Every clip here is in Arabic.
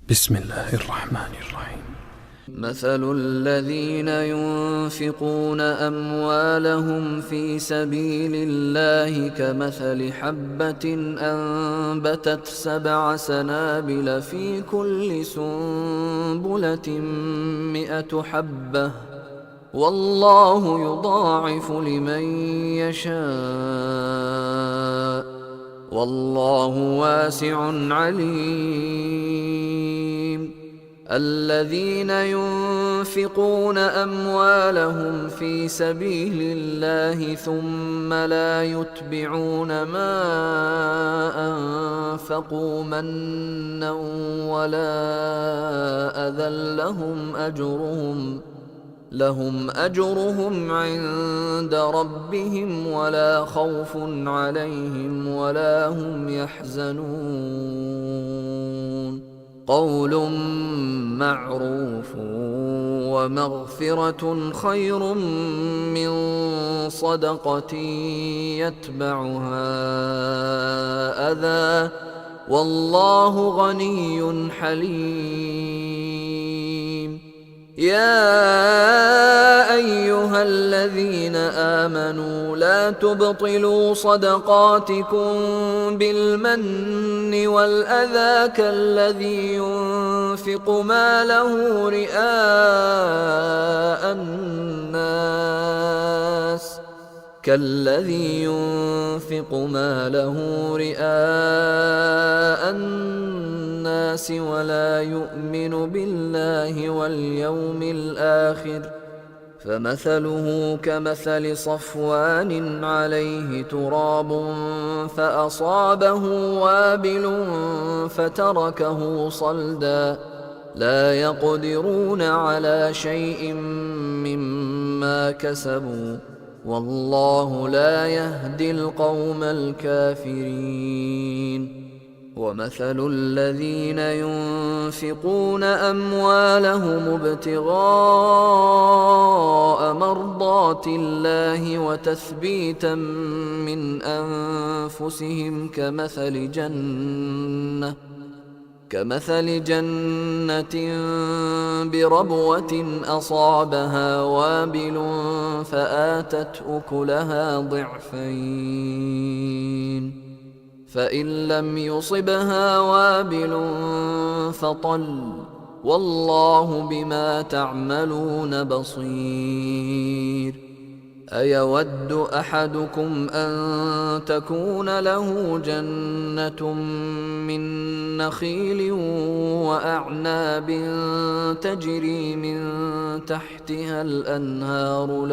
بسم الله الرحمن الرحيم. مثل الذين ينفقون أموالهم في سبيل الله كمثل حبة أنبتت 7 سنابل في كل سنبلة 100 حبة والله يضاعف لمن يشاء والله واسع عليم. الذين ينفقون أموالهم في سبيل الله ثم لا يتبعون ما أنفقوا منا ولا أذى لهم أجرهم عند ربهم ولا خوف عليهم ولا هم يحزنون. قول معروف ومغفرة خير من صدقة يتبعها أذى والله غني حليم. يا أيها الذين آمنوا لا تبطلوا صدقاتكم بالمن والأذى كالذي ينفق ماله رئاء الناس ولا يؤمن بالله واليوم الآخر فمثله كمثل صفوان عليه تراب فأصابه وابل فتركه صلدا لا يقدرون على شيء مما كسبوا والله لا يهدي القوم الكافرين. ومثل الذين ينفقون أموالهم ابتغاء مرضات الله وتثبيتا من أنفسهم كمثل جنة بربوة أصابها وابل فآتت أكلها ضعفين فإن لم يصبها وابل فطل والله بما تعملون بصير. أيود أحدكم أن تكون له جنة من نخيل وأعناب تجري من تحتها الأنهار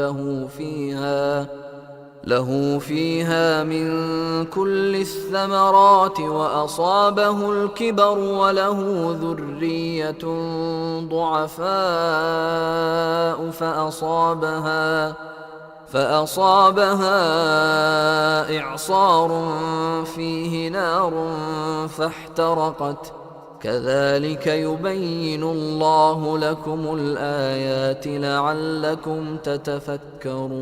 له فيها من كل الثمرات وأصابه الكبر وله ذرية ضعفاء فأصابها إعصار فيه نار فاحترقت كذلك يبين الله لكم الآيات لعلكم تتفكرون.